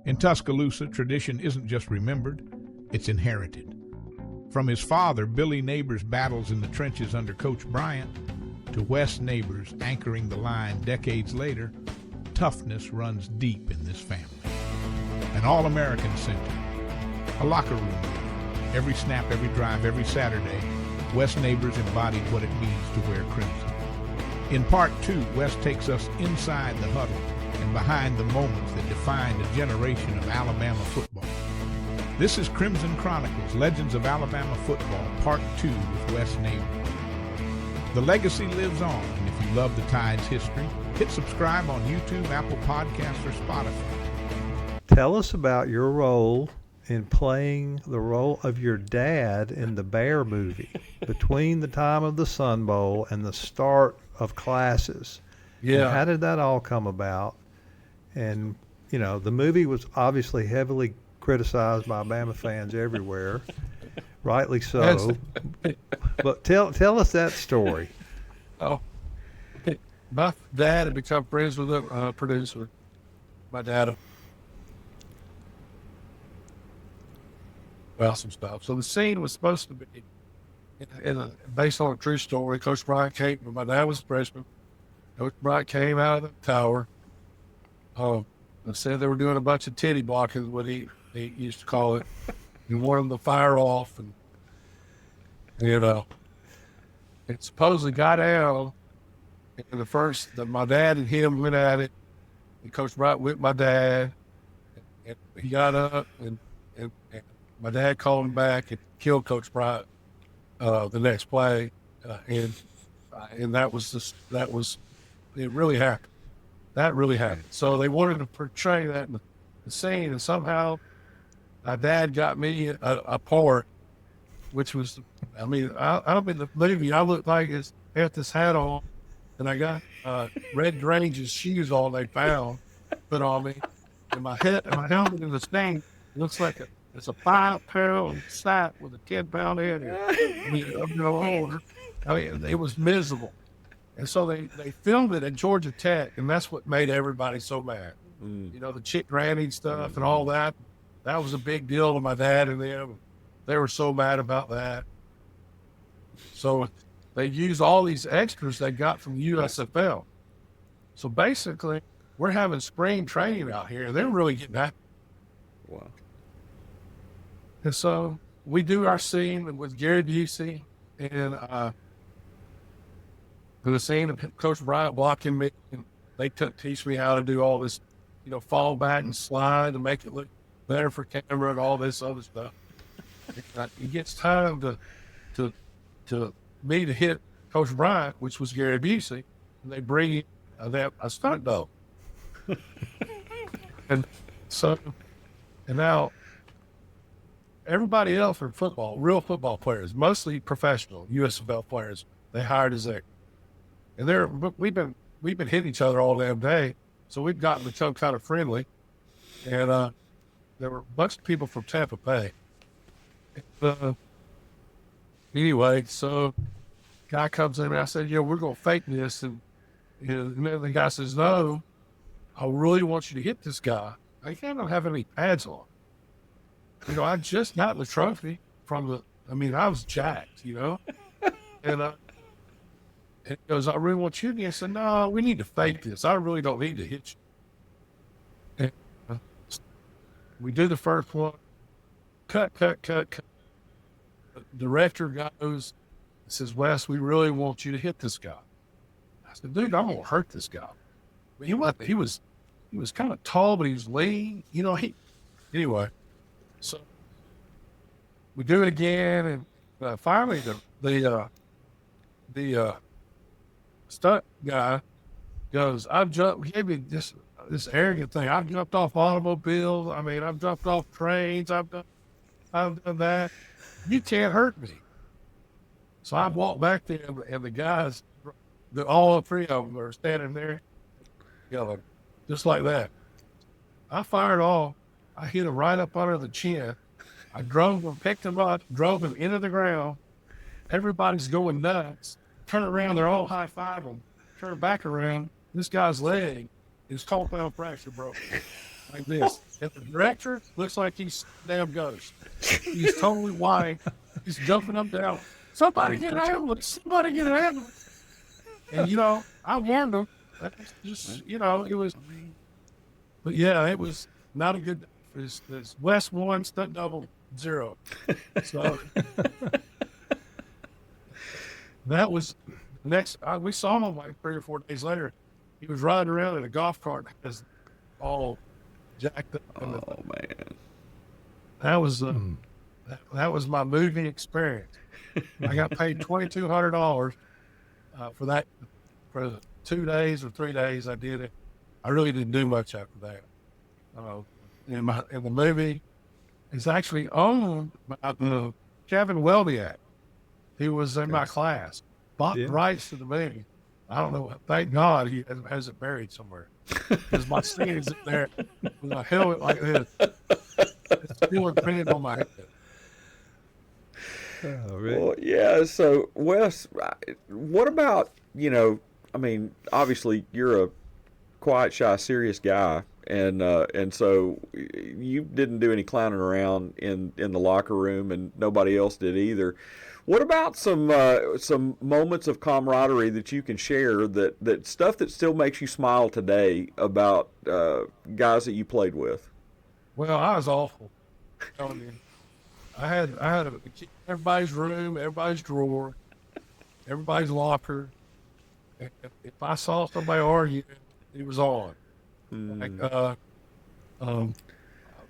In Tuscaloosa, tradition isn't just remembered, it's inherited. From his father, Billy Neighbors' battles in the trenches under Coach Bryant, to Wes Neighbors anchoring the line decades later, toughness runs deep in this family. An All-American center, a locker room leader. Every snap, every drive, every Saturday, Wes Neighbors embodied what it means to wear crimson. In Part 2, Wes takes us inside the huddle and behind the moments that defined a generation of Alabama football. This is Crimson Chronicles, Legends of Alabama Football, Part 2 with Wes Neighbors. The legacy lives on, and if you love the Tide's history, hit subscribe on YouTube, Apple Podcasts, or Spotify. Tell us about your role in playing the role of your dad in the Bear movie between the time of the Sun Bowl and the start of classes. Yeah. And how did that all come about? And, you know, the movie was obviously heavily criticized by Bama fans everywhere, rightly so. But tell us that story. Oh, my dad had become friends with a producer. My dad. Well, some stuff. So the scene was supposed to be based on a true story. Coach Bryant came, when my dad was a freshman. Coach Bryant came out of the tower. And said they were doing a bunch of titty blocking, what he used to call it. He wanted them to fire off, and it supposedly got down. And my dad and him went at it, and Coach Bryant whipped my dad, and he got up, and my dad called him back and killed Coach Bryant the next play, and that was it. Really happened. That really happened. So they wanted to portray that in the scene, and somehow my dad got me a part, which was, I'm in the movie. I looked like I had this hat on, and I got Red Grange's shoes on they found put on me, and my helmet in the scene looks like it's a 5-pound sack with a 10-pound head. It was miserable. And so they filmed it at Georgia Tech, and that's what made everybody so mad. You know, the chick granny stuff and all that. That was a big deal to my dad and them. They were so mad about that. So they used all these extras they got from the USFL. So basically, we're having spring training out here. They're really getting happy. Wow. And so we do our scene with Gary Busey, and the scene of Coach Bryant blocking me, and they teach me how to do all this, fall back and slide to make it look better for camera and all this other stuff. It gets time to me to hit Coach Bryant, which was Gary Busey, and they bring a stunt double. and now everybody else in football, real football players, mostly professional USFL players, they hired as extras. And we've been hitting each other all damn day, so we've gotten to become kind of friendly. And there were a bunch of people from Tampa Bay. Anyway, so guy comes in and I said, we're gonna fake this, and then the guy says, no, I really want you to hit this guy. I don't have any pads on. I just got the trophy I was jacked, and and he goes, I really want you to. I said, no, we need to fake this. I really don't need to hit you. And we do the first one. Cut. The director goes, says, Wes, we really want you to hit this guy. I said, dude, I'm going to hurt this guy. But he was kind of tall, but he was lean. Anyway, so we do it again. And finally the stunt guy goes, he gave me this arrogant thing. I've jumped off automobiles. I've jumped off trains. I've done that. You can't hurt me. So I walked back there, and the guys, all three of them are standing there, yelling, just like that. I fired off. I hit him right up under the chin. I picked him up, drove him into the ground. Everybody's going nuts. Turn around, they're all high-fiving. Turn back around, this guy's leg is compound fracture broken. like this. And the director looks like he's a damn ghost. He's totally white. He's jumping up and down. Somebody get an ambulance. Somebody get an ambulance. And, you know, I warned him. Just, you know, it was. But, yeah, it was not a good. It's West 1, stunt double 0. So that was next. We saw him like 3 or 4 days later. He was riding around in a golf cart, just all jacked up. Oh man, that was my movie experience. I got paid $2,200 for that for the 2 days or 3 days I did it. I really didn't do much after that. In the movie, it's actually owned by Kevin Welbiak. He was in my class. Bought rights to the movie. I don't know. Thank God he has it buried somewhere. Because my scenes in there with a helmet like this. It's still imprinted on my head. Oh, really? Well, yeah. So, Wes, what about, you know, I mean, obviously you're a quiet, shy, serious guy. And so you didn't do any clowning around in the locker room, and nobody else did either. What about some moments of camaraderie that you can share, that stuff that still makes you smile today about guys that you played with? Well, I was awful. I had everybody's room, everybody's drawer, everybody's locker. If I saw somebody arguing, it was on. Like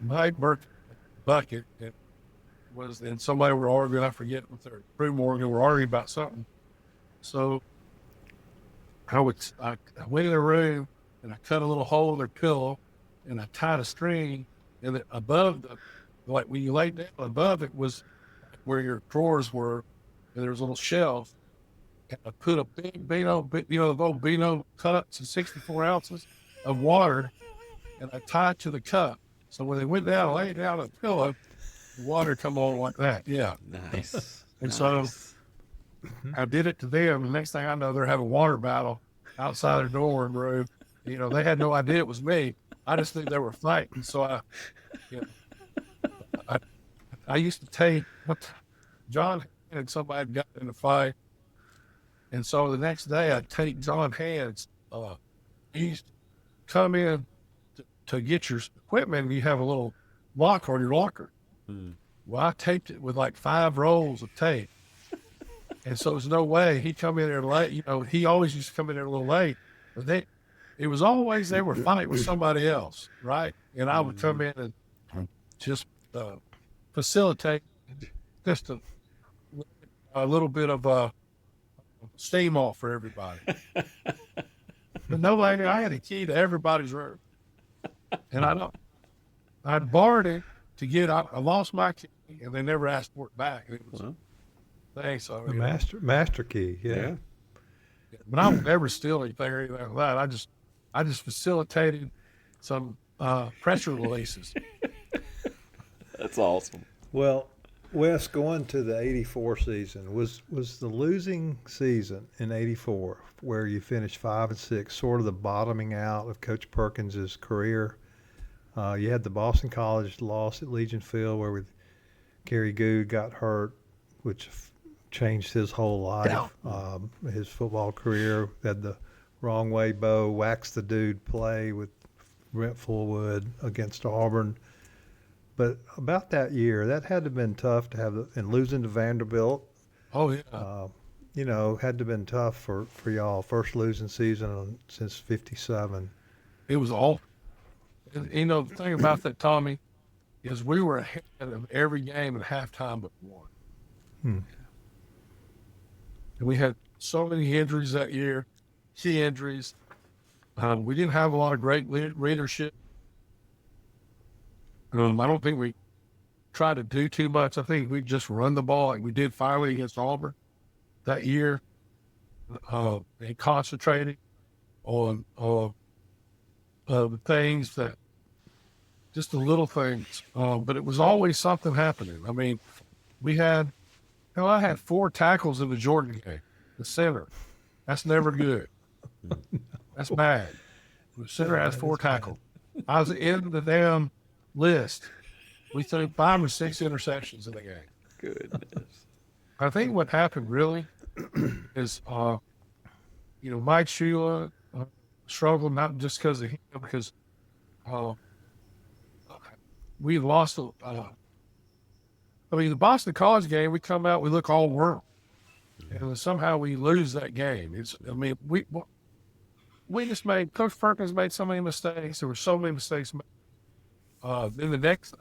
my bucket and somebody were arguing. I forget what their crew Morgan were arguing about something. So I went in their room and I cut a little hole in their pillow and I tied a string, and above like when you lay down above it was where your drawers were, and there was a little shelf. And I put a big Beano, the old Beano cups of 64 ounces of water, and I tied to the cup. So when they went down and laid down on the pillow, the water come on like that. Yeah. Nice. And so I did it to them. The next thing I know, they're having a water battle outside their dorm room. You know, they had no idea it was me. I just knew they were fighting. So I used to take John and somebody got in a fight. And so the next day I'd take John Hands. He used to come in to get your equipment, and you have a little lock on your locker. Well, I taped it with like 5 rolls of tape. And so there's no way he'd come in there late. You know, he always used to come in there a little late. But it was always they were fighting with somebody else, right? And I would come in and just facilitate just a little bit of steam off for everybody. But no later, I had a key to everybody's room. And I'd borrowed it to I lost my key, and they never asked for it back. It was, thanks. The master key, yeah. But I would never steal anything or anything like that. I just facilitated some pressure releases. That's awesome. Well, Wes, going to the 84 season, was the losing season in 84, where you finished 5-6, sort of the bottoming out of Coach Perkins's career? You had the Boston College loss at Legion Field, where Kerry Good got hurt, which changed his whole life, his football career. Had the wrong way Bo waxed the dude play with Brent Fullwood against Auburn. But about that year, that had to have been tough to have, and losing to Vanderbilt. Oh, yeah. You know, had to have been tough for y'all. First losing season since '57. It was awful. You know, the thing about that, Tommy, is we were ahead of every game at halftime but one. And we had so many injuries that year, key injuries. We didn't have a lot of great leadership. I don't think we tried to do too much. I think we just run the ball like we did finally against Auburn that year, and concentrating on the things that, just the little things. But it was always something happening. I mean, I had 4 tackles in the Jordan game, the center. That's never good. That's bad. The center has 4 tackles. I was in the damn list. We threw 5 or 6 interceptions in the game. Goodness. I think what happened really is, Mike Shula struggled not just because of him, because we lost. The Boston College game, we come out, we look all world, and somehow we lose that game. We just made, Coach Perkins made so many mistakes. There were so many mistakes made. In the next,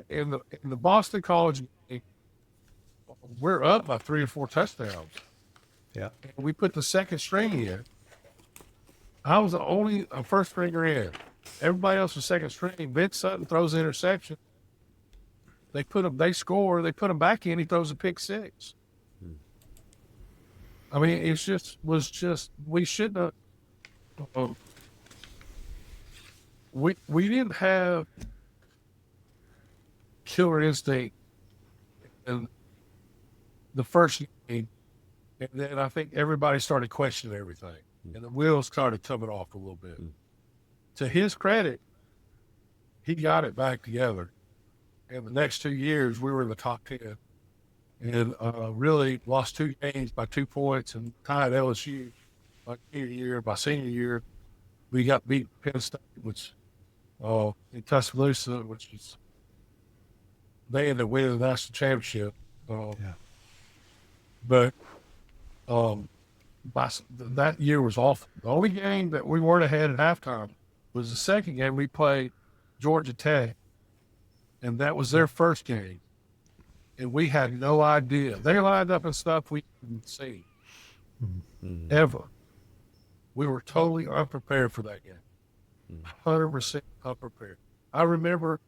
in the Boston College game, we're up by 3 or 4 touchdowns. Yeah. And we put the second string in. I was the only first stringer in. Everybody else was second string. Vince Sutton throws an interception. They score. They put him back in. He throws a pick 6. I mean, we shouldn't have. We didn't have killer instinct in the first game, and then I think everybody started questioning everything, and the wheels started coming off a little bit. To his credit, he got it back together. And the next 2 years, we were in the top 10, and really lost 2 games by 2 points and tied LSU my senior year. We got beat Penn State, which in Tuscaloosa, which is they ended up winning the national championship. But that year was awful. The only game that we weren't ahead at halftime was the second game we played Georgia Tech, and that was their first game. And we had no idea. They lined up and stuff we didn't see ever. We were totally unprepared for that game. 100% unprepared. I remember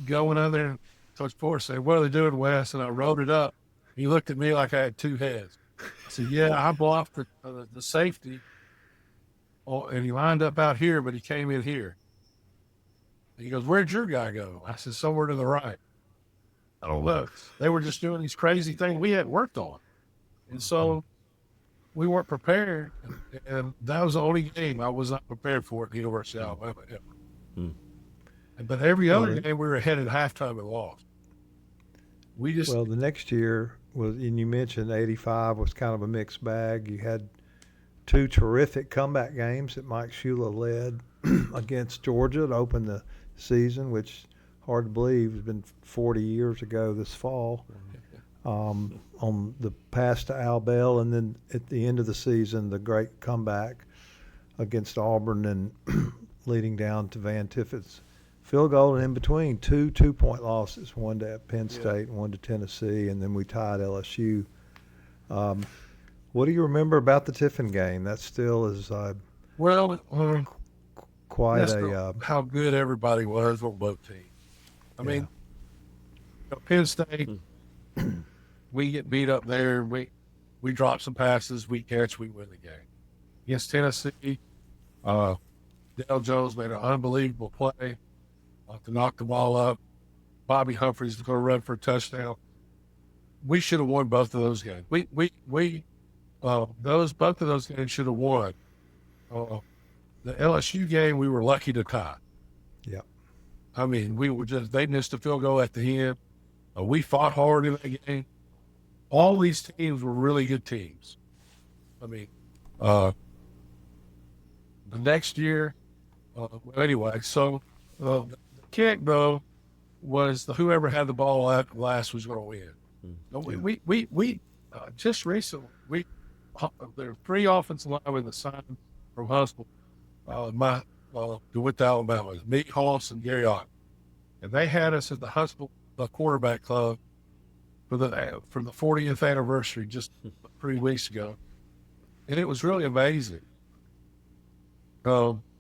going out there and Coach Porter said, "What are they doing, Wes?" And I wrote it up. He looked at me like I had 2 heads. I said, "Yeah, I blocked the safety." Oh, and he lined up out here, but he came in here. And he goes, "Where'd your guy go?" I said, "Somewhere to the right." I don't know. They were just doing these crazy things we hadn't worked on. And so we weren't prepared. And that was the only game I was not prepared for at the University of Alabama ever. But every other game we were ahead at halftime and lost. Well, the next year was, and you mentioned 85 was kind of a mixed bag. You had 2 terrific comeback games that Mike Shula led against Georgia to open the season, which hard to believe has been 40 years ago this fall. On the pass to Al Bell, and then at the end of the season, the great comeback against Auburn and leading down to Van Tiffin's field goal, and in between 2 2-point losses, one to Penn State and one to Tennessee, and then we tied LSU. What do you remember about the Tiffin game? That still is quite how good everybody was on both teams. I mean, Penn State, we get beat up there. We drop some passes, we catch, we win the game. Against Tennessee, Dale Jones made an unbelievable play to knock the ball up. Bobby Humphreys is going to run for a touchdown. We should have won both of those games. Both of those games should have won. The LSU game, we were lucky to tie. Yeah. I mean, they missed a field goal at the end. We fought hard in that game. All these teams were really good teams. I mean, the next year, anyway, so the kick, though, was whoever had the ball last was going to win. We just recently, there are 3 offensive linemen that signed from Huntsville. DeWitt, Alabama, me, Hoss, and Gary Ott. And they had us at the Huntsville quarterback club for the 40th anniversary just 3 weeks ago. And it was really amazing.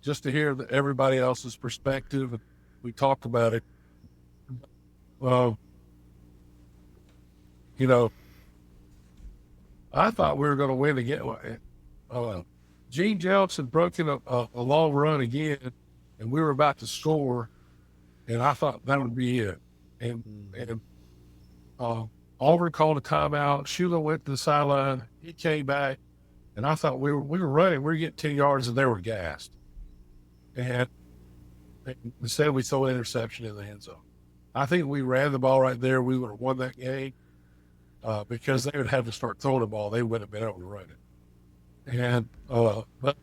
Just to hear everybody else's perspective. And we talked about it. I thought we were going to win again. Gene Johnson broke in a long run again, and we were about to score, and I thought that would be it. And Auburn called a timeout. Shula went to the sideline. He came back, and I thought we were running. We were getting 10 yards, and they were gassed. And Instead, we throw an interception in the end zone. I think we ran the ball right there. We would have won that game because they would have to start throwing the ball. They wouldn't have been able to run it. And but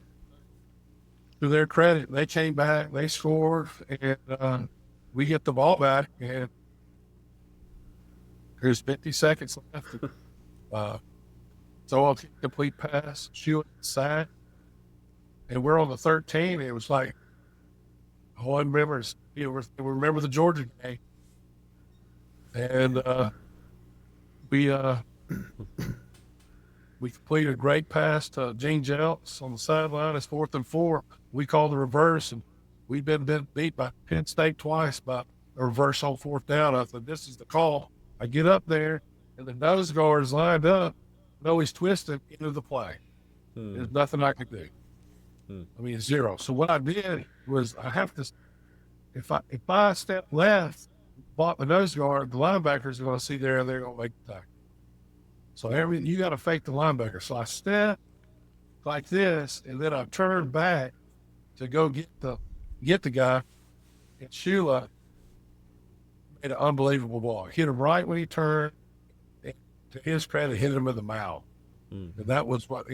to their credit, they came back, they scored, and we get the ball back, and there's 50 seconds left. So I'll complete pass, shoot inside, and we're on the 13. And it was like, all I remember is, remember the Georgia game, and we completed a great pass to Gene Jelks on the sideline. It's 4th and 4. We called the reverse, and we'd been beat by Penn State twice by a reverse on 4th down. I thought, this is the call. I get up there, and the nose guard is lined up. No, he's twisted into the play. There's nothing I could do. I mean, zero. So what I did was I have to, if I step left, block the nose guard, the linebackers are going to see there, and they're going to make the tackle. So you got to fake the linebacker. So I step like this, and then I turn back to go get the guy. And Shula made an unbelievable ball. Hit him right when he turned. And to his credit, hit him in the mouth. And that was what,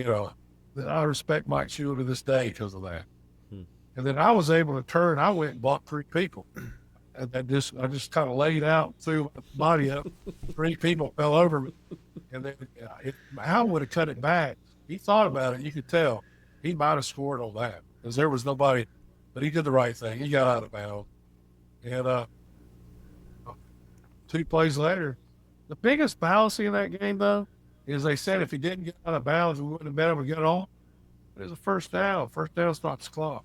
I respect Mike Shula to this day because of that. And then I was able to turn. I went and blocked 3 people. And I just kind of laid out, threw my body up. 3 people fell over me. And then Al would have cut it back. He thought about it. You could tell he might have scored on that because there was nobody. But he did the right thing. He got out of bounds. And 2 plays later, the biggest fallacy in that game, though, is they said if he didn't get out of bounds, we wouldn't have been able to get on. But it was a first down. First down's not the clock.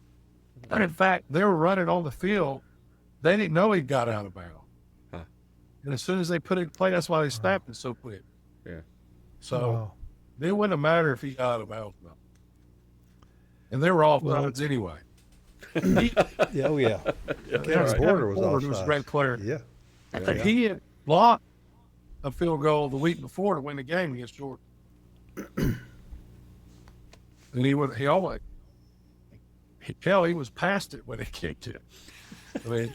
And in fact, they were running on the field. They didn't know he got out of bounds. Huh. And as soon as they put it in play, that's why they snapped it so quick. Yeah. So it wouldn't have mattered if he got out of bounds. And they were off bounds anyway. Yeah, oh yeah. Kevin Porter was a great player. Yeah. He had blocked a field goal the week before to win the game against Georgia. And he was past it when he kicked it. I mean,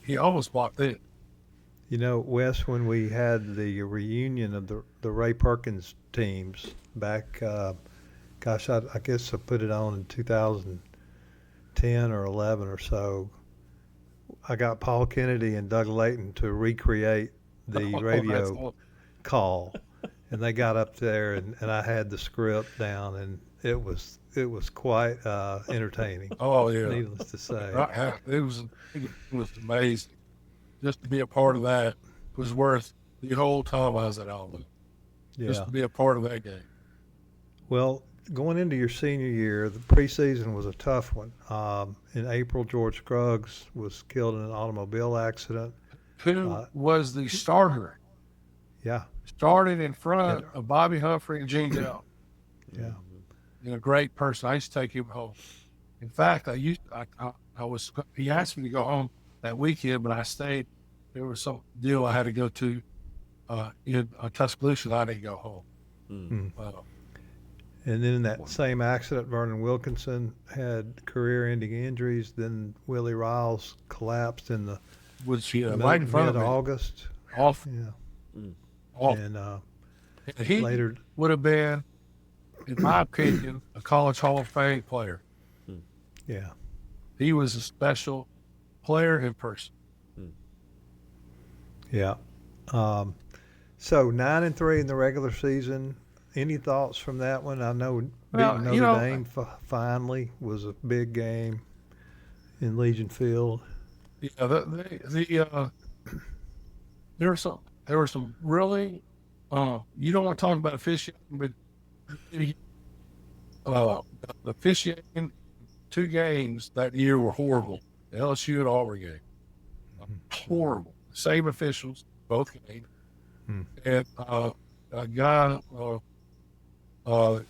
he almost blocked it. Wes, when we had the reunion of the Ray Perkins teams back, I guess I put it on in 2010 or 11 or so. I got Paul Kennedy and Doug Layton to recreate the radio call, and they got up there, and I had the script down, and it was quite entertaining. Oh yeah, needless to say, it was amazing. Just to be a part of that was worth the whole time I was at Alabama. Yeah. Just to be a part of that game. Well, going into your senior year, the preseason was a tough one. In April, George Scruggs was killed in an automobile accident. Who was the starter? Yeah. Started in front of Bobby Humphrey and Gene Dell. Yeah. A great person. I used to take him home. In fact, he asked me to go home that weekend, but I stayed. There was some deal I had to go to in Tuscaloosa. I didn't go home. And then in that same accident, Vernon Wilkinson had career-ending injuries. Then Willie Riles collapsed in the right in front of August. Off. Yeah. Off. And he later would have been, in my opinion, a College Hall of Fame player. Yeah. He was a special player in person. Yeah. So 9-3 in the regular season. Any thoughts from that one? I know beating Notre Dame finally was a big game in Legion Field. Yeah, there were some really. You don't want to talk about officiating, but the officiating 2 games that year were horrible. The LSU and Auburn game, horrible. Same officials, both games, and a guy that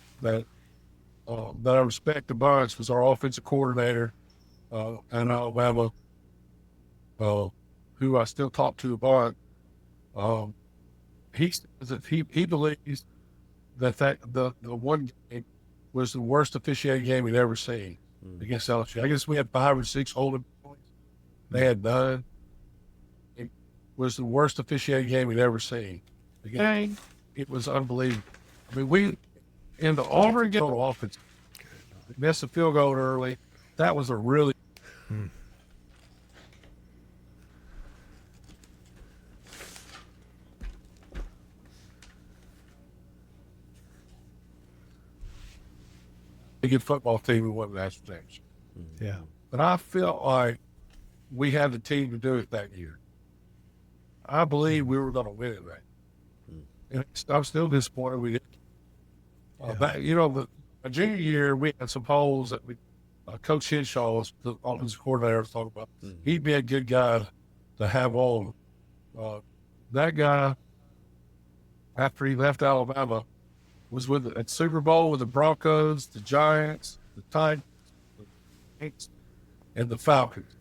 I respect a bunch was our offensive coordinator in Alabama, who I still talk to a bunch. He believes that the one game was the worst officiating game he'd ever seen against LSU. I guess we had 5 or 6 holding points. they had done. It was the worst officiating game we'd ever seen. The game, it was unbelievable. I mean, in the Auburn game, offense, missed a field goal early. That was a really good football team. We won the national championship. Yeah. But I felt like we had the team to do it that year. I believe we were going to win it that. And I'm still disappointed we didn't. My junior year, we had some holes that Coach Crenshaw was the offensive coordinator to talk about. He'd be a good guy to have on. That guy, after he left Alabama, was at Super Bowl with the Broncos, the Giants, the Titans, the Saints, and the Falcons.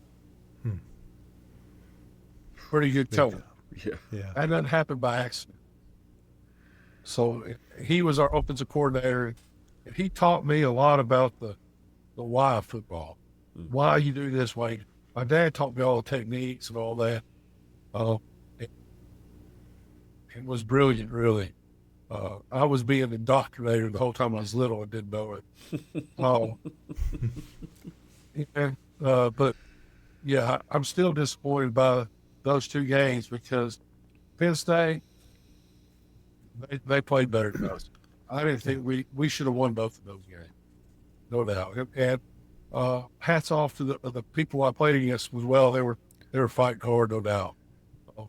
Pretty good coach. Yeah. That doesn't happen by accident. So he was our offensive coordinator. And he taught me a lot about the why of football. Why you do this way. My dad taught me all the techniques and all that. It was brilliant, really. I was being indoctrinated the whole time I was little and didn't know it. But yeah, I'm still disappointed by those two games because Penn State, they played better than us. I didn't think we should have won both of those games, no doubt. And hats off to the people I played against as well. They were fighting hard, no doubt.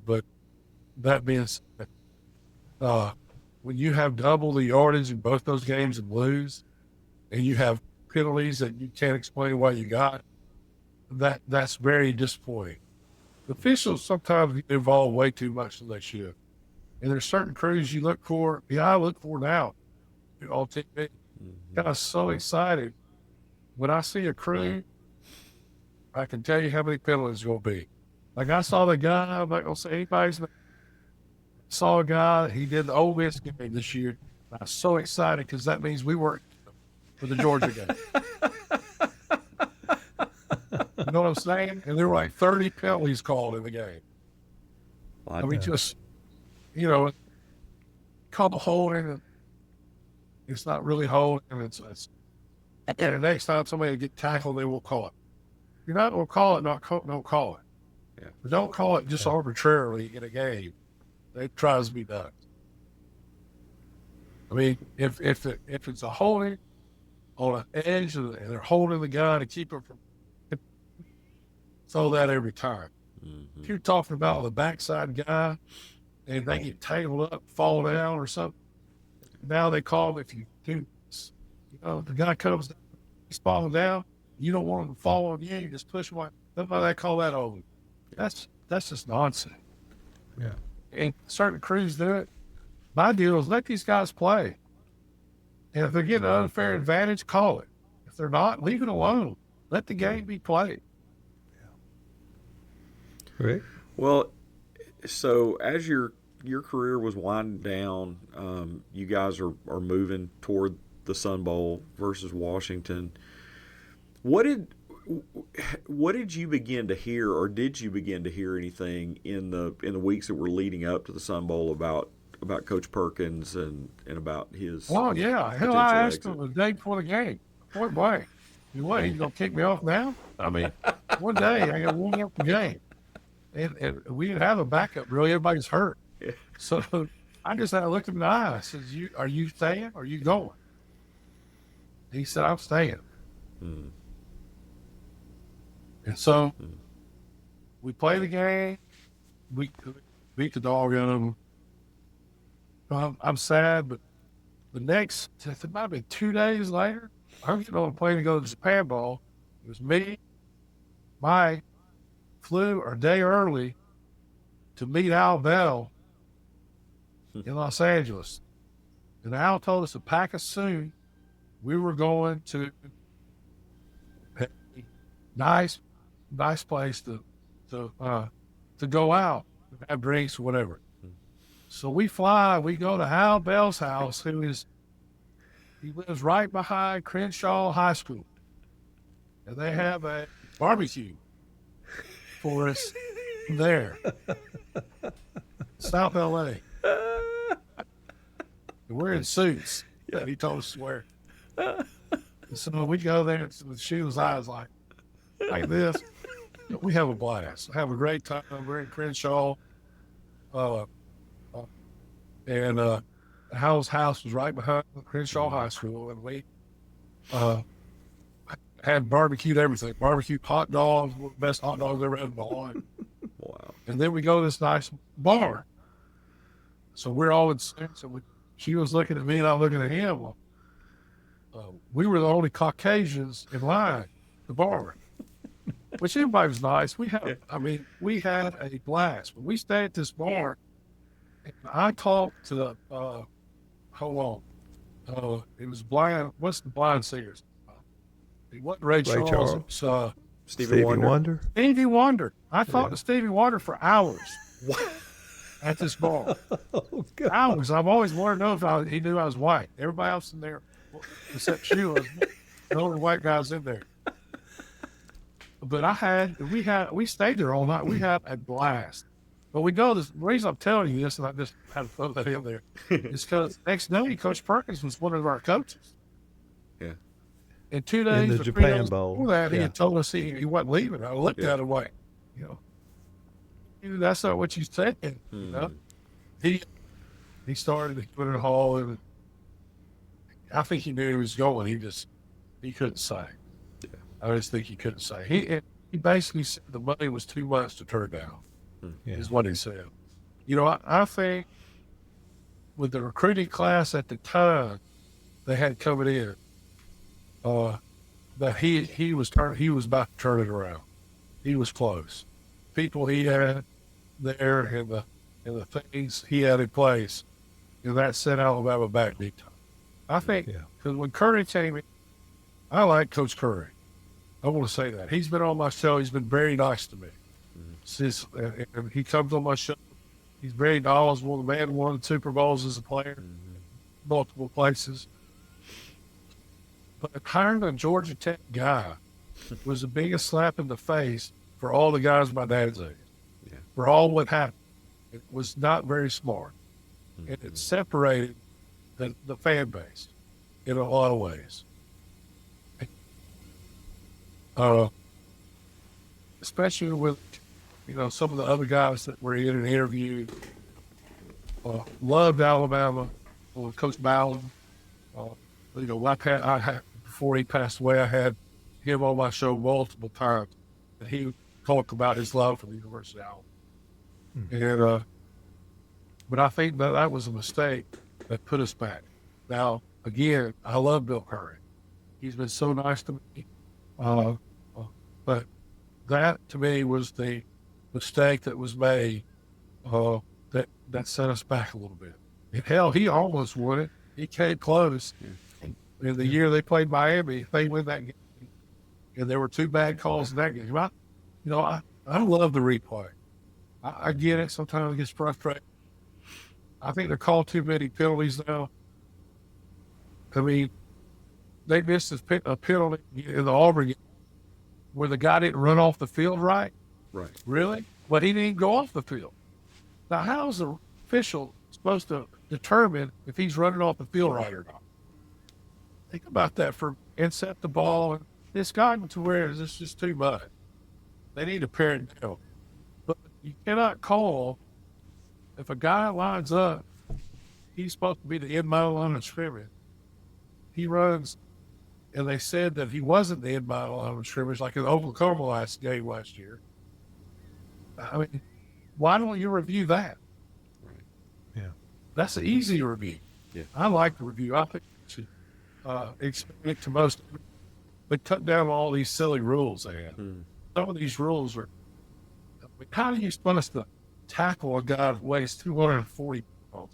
But that being said, when you have double the yardage in both those games and lose, and you have penalties that you can't explain why you got, that's very disappointing. The officials sometimes get involved way too much than they should. And there's certain crews you look for. I look for now. On TV. I was so excited. When I see a crew, I can tell you how many penalties going to be. Like I saw the guy, I'm not going to say anybody's name. Saw a guy, he did the Ole Miss game this year. I was so excited because that means we worked for the Georgia game. You know what I'm saying? And there were like 30 penalties called in the game. I mean, just, call the holding. It's not really holding. And the next time somebody get tackled, they will call it. If you're not going to call it, don't call it. Yeah. But don't call it just arbitrarily in a game. It tries to be done. I mean, if it's a holding on an edge and they're holding the guy to keep it from, throw that every time. Mm-hmm. If you're talking about the backside guy and they get tangled up, fall down or something, now they call them if you do this. The guy comes down, he's falling down, you don't want him to fall on you, you just push him. That's why they call that over. That's just nonsense. Yeah. And certain crews do it. My deal is let these guys play. And if they're getting an unfair advantage, call it. If they're not, leave it alone. Let the game be played. Right. Well, so as your career was winding down, you guys are moving toward the Sun Bowl versus Washington. What did you begin to hear, or did you begin to hear anything in the weeks that were leading up to the Sun Bowl about Coach Perkins and about his? Oh yeah, hell, I asked him the day before the game, point blank. What, he's gonna kick me off now? I mean, one day I got warm up the game, and we didn't have a backup. Really, everybody's hurt. Yeah. So I looked him in the eye. I said, "Are you staying? Or are you going?" He said, "I'm staying." And so we play the game. We beat the dog out of them. I'm sad, but it might have been 2 days later, I'm getting on a plane to go to the Japan Bowl. It was me, Mike, flew a day early to meet Al Bell in Los Angeles. And Al told us to pack us soon. We were going to a nice place to go out and have drinks or whatever. So we go to Al Bell's house, he lives right behind Crenshaw High School. And they have a barbecue for us there. South LA. We're in suits. Yeah. He told us to wear. So we go there with shoes eyes like this. We have a blast. Have a great time. We're in Crenshaw. And Howell's house was right behind Crenshaw High School. And we had barbecued everything. Barbecued hot dogs, best hot dogs I ever had in my life. Wow. And then we go to this nice bar. So we're all in suits. And she was looking at me and I'm looking at him. We were the only Caucasians in line at the bar, which everybody was nice. We had a blast. When we stayed at this bar, and I talked to the, hold on, it was blind. What's the blind singers? It wasn't Ray Charles. It was Stevie Wonder. Stevie Wonder. I talked to Stevie Wonder for hours. What? At this bar. Oh, God. Hours. I've always wanted to know if he knew I was white. Everybody else in there, except she was the only white guys in there. But we stayed there all night. We had a blast. But the reason I'm telling you this, and I just had to throw that in there, is because next day, Coach Perkins was one of our coaches. Yeah. And 2 days in the Japan Bowl. Before that, he had told us he wasn't leaving. I looked at him like, that's not what you said. You know, he started to put in a hall, and I think he knew he was going. He couldn't say. Yeah. I just think he couldn't say. He basically said the money was too much to turn down. Is what he said. I think with the recruiting class at the time they had coming in, that he was about to turn it around. He was close. People he had there and the things he had in place, that set Alabama back big time. I think because when Curry came in, I like Coach Curry. I want to say that he's been on my show. He's been very nice to me since, and he comes on my show. He's very knowledgeable. The man won 2 Super Bowls as a player, multiple places. But hiring a Georgia Tech guy was the biggest slap in the face for all the guys my dad's age. Yeah. For all what happened. It was not very smart. And it separated the fan base in a lot of ways. Especially with, some of the other guys that were in an interview, loved Alabama, Coach Bowden. Before he passed away, I had him on my show multiple times, and he talked about his love for the University of Alabama. And but I think that was a mistake that put us back. Now, again, I love Bill Curry. He's been so nice to me. But that, to me, was the mistake that was made that set us back a little bit. And hell, he almost won it. He came close. In the year they played Miami, they win that game. And there were 2 bad calls in that game. I love the replay. I get it. Sometimes it gets frustrating. I think they're called too many penalties now. I mean, they missed a penalty in the Auburn game where the guy didn't run off the field right. Right. Really? But he didn't go off the field. Now, how is the official supposed to determine if he's running off the field right or not? Think about that and set the ball. And it's gotten to where it's just too much. They need a parent help. But you cannot call if a guy lines up, he's supposed to be the end mile line of scrimmage. He runs, and they said that he wasn't the end mile line of scrimmage like in the Oklahoma game last year. I mean, why don't you review that? Right. Yeah. That's an easy review. Yeah. I like the review. I think you should expand it to most, but cut down all these silly rules they have. Some of these rules are, how do you supposed to tackle a guy that weighs 240 pounds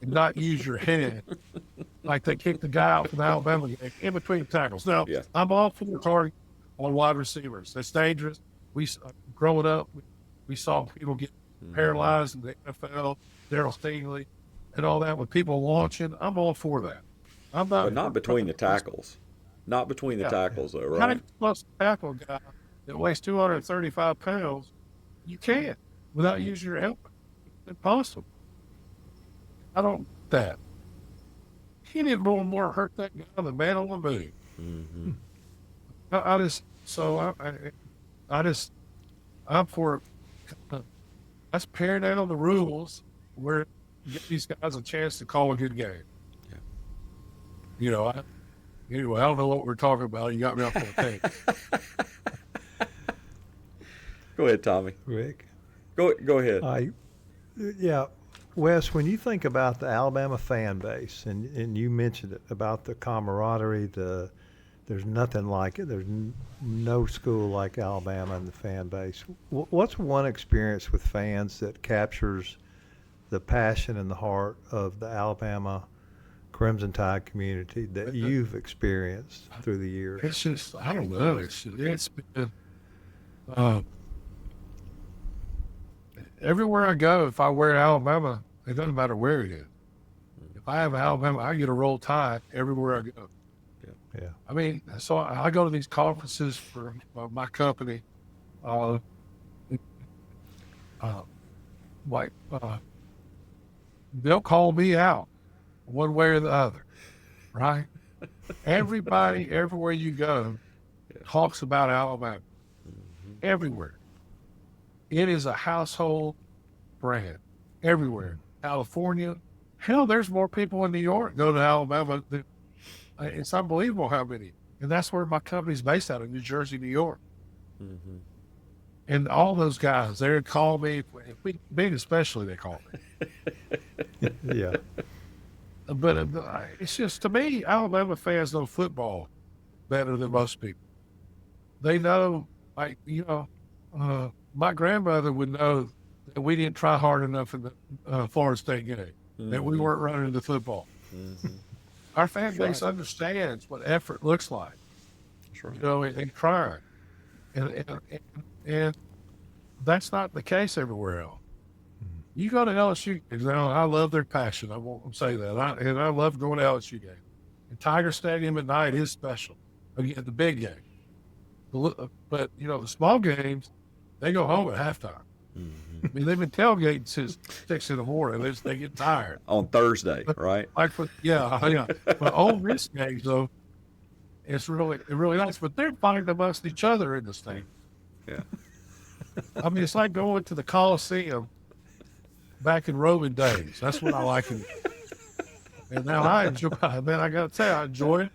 and not use your head like they kicked the guy out from the Alabama game in between tackles? Now, I'm all for the target on wide receivers. That's dangerous. Growing up, we saw people get paralyzed in the NFL, Darryl Stingley, and all that with people launching. I'm all for that. But not between the tackles. Not between the tackles, though, right? How do you supposed to tackle a guy that weighs 235 pounds You can't without using your helmet. It's impossible. I don't that. He didn't more hurt that guy than man on the moon. Mm-hmm. I just so I just I'm for let's pare down the rules where get these guys a chance to call a good game. Yeah. You know, anyway, I don't know what we're talking about. You got me off on a thing. Go ahead, Tommy. Rick. Go ahead. Yeah, Wes, when you think about the Alabama fan base, and you mentioned it about the camaraderie, there's nothing like it. There's no school like Alabama in the fan base. What's one experience with fans that captures the passion and the heart of the Alabama Crimson Tide community that you've experienced through the years? It's just, I don't know. It's been, everywhere I go, if I wear Alabama, it doesn't matter where it is. If I have Alabama, I get a roll tide everywhere I go. Yeah. I mean, so I go to these conferences for my company. They'll call me out one way or the other, right? Everybody, everywhere you go, talks about Alabama. Everywhere. It is a household brand. Everywhere. California. Hell, there's more people in New York go to Alabama than it's unbelievable how many. And that's where my company's based out of, New Jersey, New York. Mm-hmm. And all those guys, they would call me, Big especially, they call me. Yeah. But it's just, to me, Alabama fans know football better than most people. They know, like, you know, my grandmother would know that we didn't try hard enough in the Florida State game, that we weren't running the football. Mm-hmm. Our fan base understands what effort looks like, That's right. you know, and trying. And that's not the case everywhere else. You go to LSU, you know, I love their passion. I won't say that. I love going to LSU games. And Tiger Stadium at night is special. Again, the big game. But, you know, the small games, they go home at halftime. Mm-hmm. I mean, they've been tailgating since 6 in the morning. They get tired. On Thursday, right? Like, yeah. But Ole Miss games, though, it's really nice. But they're fighting amongst each other in this thing. Yeah. I mean, it's like going to the Coliseum back in Roman days. That's what I like. And now I enjoy. Man, I got to tell you, I enjoy it.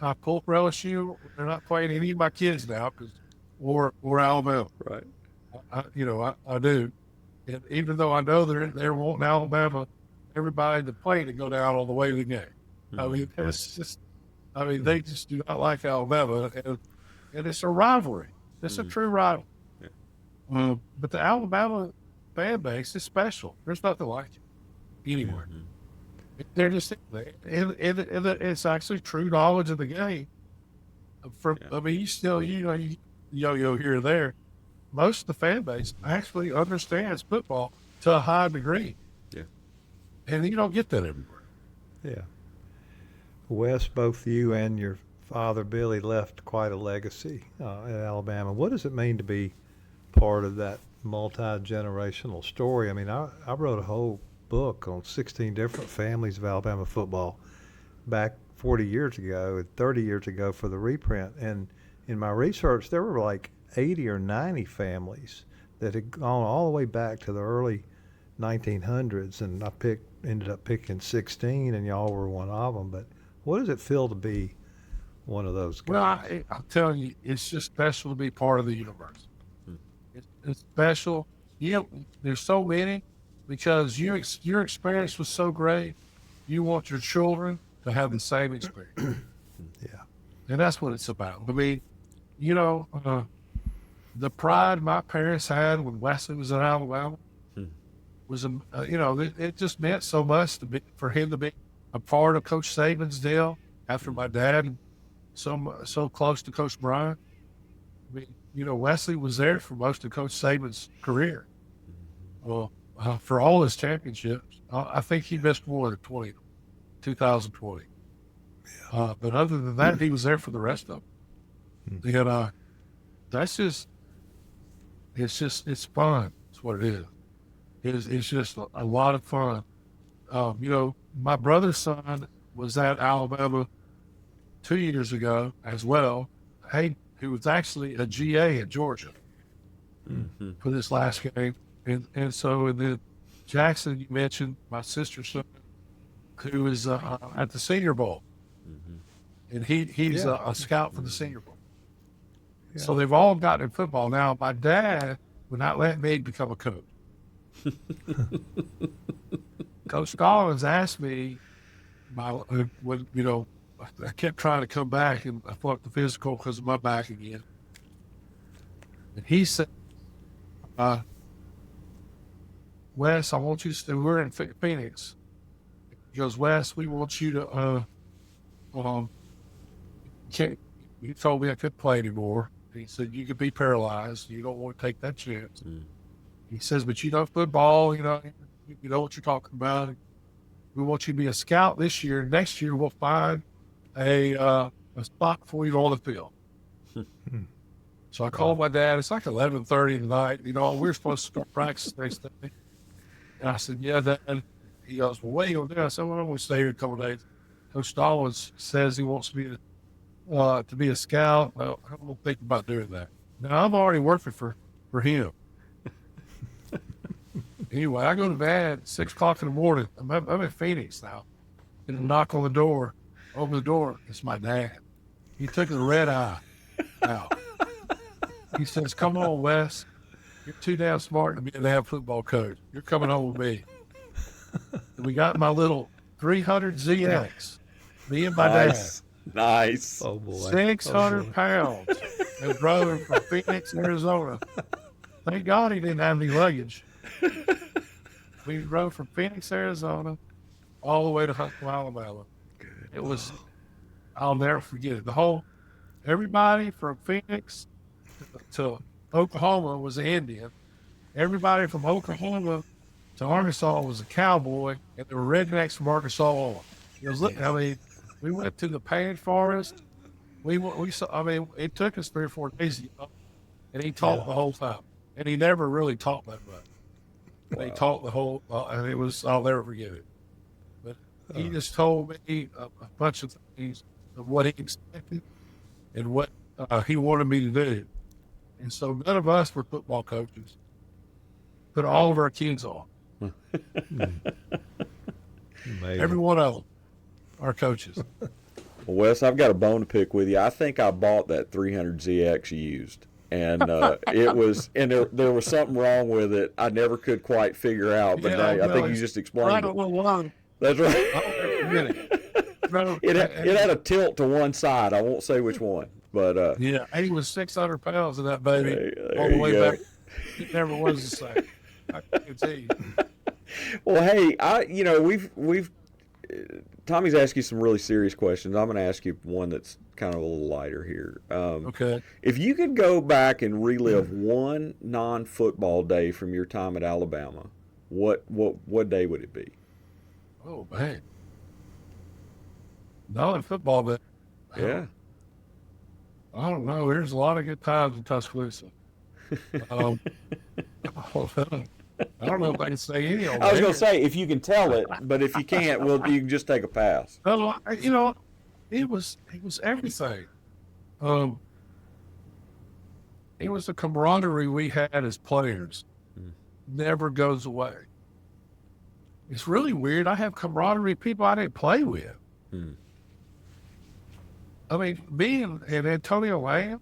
I pull for LSU. They're not playing any of my kids now because we're Alabama. Right. I do. And even though I know they're wanting Alabama, everybody to play to go down on the way to the game. I mean, it's just, they just do not like Alabama, and it's a rivalry. It's a true rivalry. Yeah. But the Alabama fan base is special. There's nothing like it anywhere. Mm-hmm. They're just, and it's actually true knowledge of the game. I mean, you still, you yo-yo here or there. Most of the fan base actually understands football to a high degree. Yeah. And you don't get that everywhere. Yeah. Wes, both you and your father, Billy, left quite a legacy in Alabama. What does it mean to be part of that multi-generational story? I mean, I wrote a whole book on 16 different families of Alabama football back 40 years ago and 30 years ago for the reprint. And in my research, there were like 80 or 90 families that had gone all the way back to the early 1900s, and I ended up picking 16, and y'all were one of them. But what does it feel to be one of those guys? Well, I'm telling you, it's just special to be part of the universe. It's special. There's so many because your experience was so great. You want your children to have the same experience. Yeah. And that's what it's about. I mean, the pride my parents had when Wesley was in Alabama was, it just meant so much for him to be a part of Coach Saban's deal after my dad so close to Coach Bryant. I mean, Wesley was there for most of Coach Saban's career. Well, for all his championships, I think he missed more than 2020. Yeah. But other than that, he was there for the rest of them. And that's just, it's fun. It's what it is. It's just a lot of fun. My brother's son was at Alabama 2 years ago as well. Hey, he was actually a GA at Georgia for this last game. And then Jackson, you mentioned my sister's son, who is at the Senior Bowl. And he's a scout for the Senior Bowl. Yeah. So they've all gotten in football. Now, my dad would not let me become a coach. Coach Collins asked me, I kept trying to come back, and I fought the physical because of my back again. And he said, Wes, I want you to stay. We're in Phoenix. He goes, Wes, we want you to, he told me I couldn't play anymore. He said, you could be paralyzed. You don't want to take that chance. He says, but you know football, you know what you're talking about. We want you to be a scout this year. Next year, we'll find a spot for you on the field. So I called my dad. It's like 11:30 at night. We're supposed to start practice next day. And I said, yeah, Dad. He goes, well, what are you going to do? I said, well, I'm going to stay here a couple of days. Coach Stallings says he wants me to be a scout. Well, I'm going to think about doing that. Now, I'm already working for him. Anyway, I go to bed at 6 o'clock in the morning. I'm in Phoenix now. And a knock on the door. Open the door. It's my dad. He took the red eye out. He says, come on, Wes. You're too damn smart to be a damn football coach. You're coming home with me. And we got my little 300 ZX. Me and my dad. Nice. Oh, boy. 600 pounds. And drove from Phoenix, Arizona. Thank God he didn't have any luggage. We drove from Phoenix, Arizona, all the way to Huntsville, Alabama. It was, I'll never forget it. Everybody from Phoenix to Oklahoma was an Indian. Everybody from Oklahoma to Arkansas was a cowboy, and there were rednecks from Arkansas on. We went to the Pine Forest. It took us 3 or 4 days, and he taught the whole time. And he never really taught that much. Wow. They taught the whole, and it was, I'll never forget it. But he just told me a bunch of things of what he expected and what he wanted me to do. And so none of us were football coaches, but all of our kids are. Every one of them are coaches. Well, Wes, I've got a bone to pick with you. I think I bought that 300ZX used. And it was, and there was something wrong with it. I never could quite figure out, but I think you just explained I don't know why. That's right. It had a tilt to one side. I won't say which one, but he was 600 pounds in that baby all the way back. It never was the same. I can tell you. Well, hey, we've Tommy's asked you some really serious questions. I'm going to ask you one that's kind of a little lighter here. Okay. If you could go back and relive one non-football day from your time at Alabama, what day would it be? Oh, man. Non-football day. Yeah. I don't know. There's a lot of good times in Tuscaloosa. I don't know if I can say any of them. I was going to say, if you can tell it, but if you can't, you can just take a pass. Well, it was everything. It was the camaraderie we had as players. Never goes away. It's really weird. I have camaraderie with people I didn't play with. I mean, me and Antonio Lamb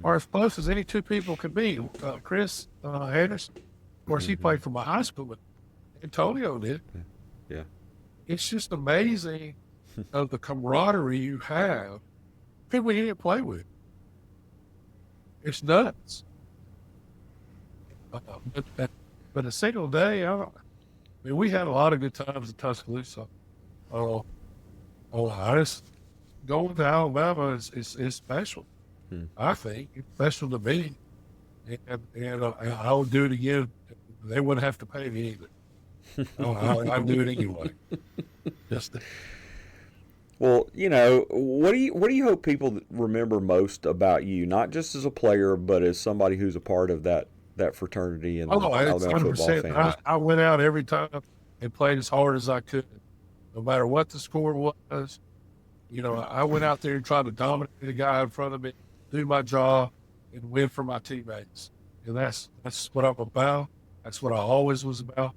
are as close as any two people could be. Chris Anderson, of course, he played for my high school, but Antonio did. Yeah. It's just amazing of the camaraderie you have. People you didn't play with. It's nuts. But a single day, we had a lot of good times in Tuscaloosa. Going to Alabama is special. I think it's special to me, and I would do it again. They wouldn't have to pay me either. I'd do it anyway. Well, what do you hope people remember most about you, not just as a player, but as somebody who's a part of that fraternity and the It's Alabama football 100%. family? I went out every time and played as hard as I could, no matter what the score was. I went out there and tried to dominate the guy in front of me, do my job, and win for my teammates. And that's what I'm about. That's what I always was about.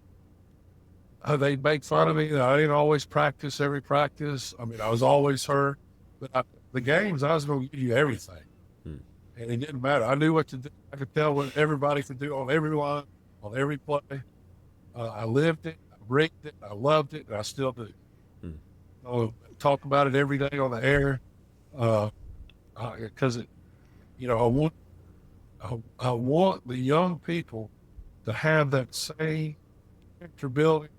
They make fun of me that I didn't always practice every practice. I mean, I was always hurt. But the games, I was going to give you everything. And it didn't matter. I knew what to do. I could tell what everybody could do on every line, on every play. I lived it. I breathed it. I loved it. And I still do. I talk about it every day on the air because I want the young people to have that same ability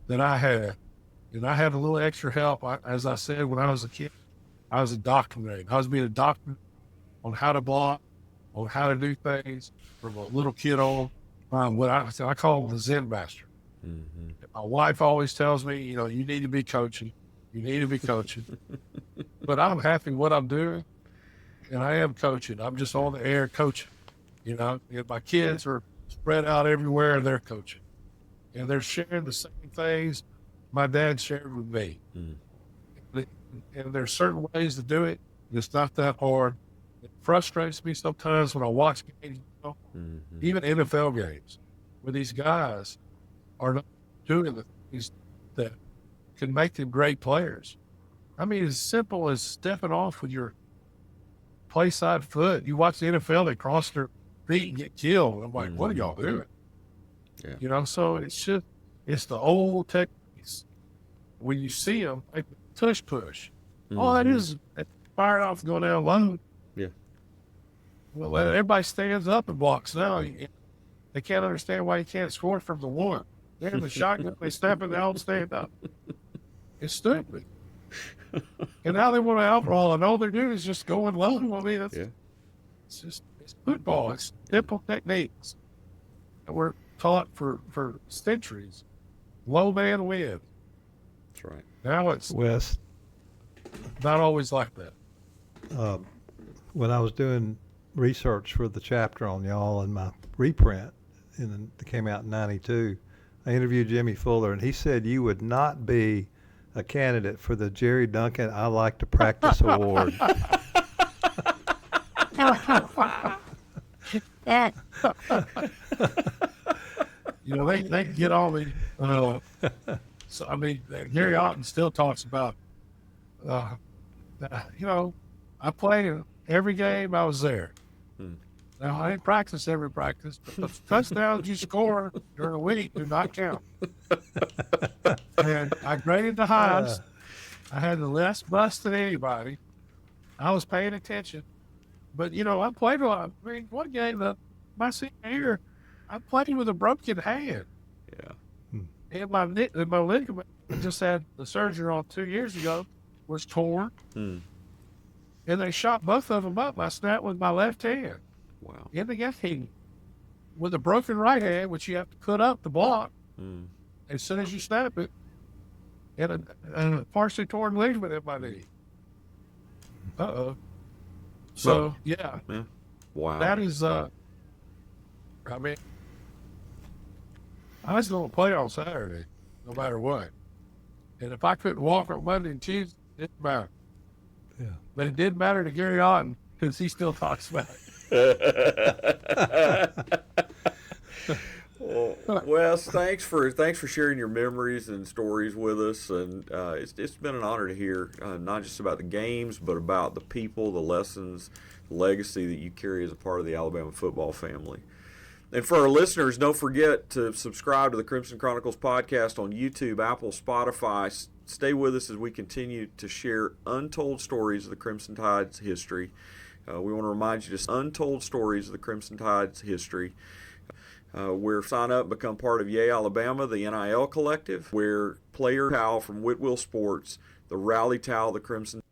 that I had. And I had a little extra help. As I said, when I was a kid, I was indoctrinated. I was being indoctrinated on how to block, on how to do things from a little kid on. What I call the Zen master. My wife always tells me, you need to be coaching. You need to be coaching. But I'm happy what I'm doing, and I am coaching. I'm just on the air coaching. And my kids are spread out everywhere, and they're coaching. And they're sharing the same things my dad shared with me. And there's certain ways to do it. It's not that hard. It frustrates me sometimes when I watch games, even NFL games, where these guys are not doing the things that can make them great players. I mean, as simple as stepping off with your play side foot. You watch the NFL, they cross their feet and get killed. I'm like, what are y'all doing? Yeah. So it's the old techniques. When you see them, like tush push. All that is firing off, going down low. Yeah. Well, everybody stands up and blocks now. They can't understand why you can't score from the one. They're in the shotgun, they snap it out and stand up. It's stupid. And now they want to outroll, and all they're doing is just going low. I mean, it's football. It's simple techniques that were taught for centuries. Low man wins. That's right. Now it's Wes, not always like that. when I was doing research for the chapter on y'all and my reprint, that came out in '92, I interviewed Jimmy Fuller, and he said you would not be a candidate for the Jerry Duncan I Like to Practice Award. That They get on me. So I mean, Gary Otten still talks about. I played every game. I was there. Now I didn't practice every practice, but the touchdowns you score during the week do not count. And I graded the highest. I had the less bust than anybody. I was paying attention, but I played a lot. I mean, one game my senior year, I played with a broken hand. Yeah. And my ligament I just had the surgery on 2 years ago was torn. And they shot both of them up. I snapped with my left hand. Wow. In the game with a broken right hand, which you have to put up the block as soon as you snap it, and a partially torn ligament in my knee. So yeah. Wow. That is I mean, I was going to play on Saturday, no matter what. And if I couldn't walk on Monday and Tuesday, it didn't matter. Yeah. But it did matter to Gary Otten because he still talks about it. Well, Wes, thanks for sharing your memories and stories with us, and it's been an honor to hear not just about the games, but about the people, the lessons, the legacy that you carry as a part of the Alabama football family. And for our listeners, don't forget to subscribe to the Crimson Chronicles podcast on YouTube, Apple, Spotify. Stay with us as we continue to share untold stories of the Crimson Tide's history. We want to remind you just untold stories of the Crimson Tide's history. Where sign up, become part of Yay Alabama, the NIL Collective, where player towel from Whitwell Sports, the rally towel of the Crimson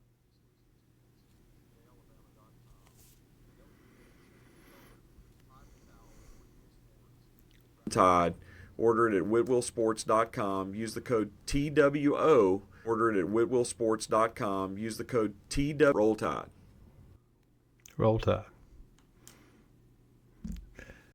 Tide. Order it at whitwellsports.com. Use the code TWO Order it at whitwillsports.com. Use the code TW Roll Tide. Roll Tide.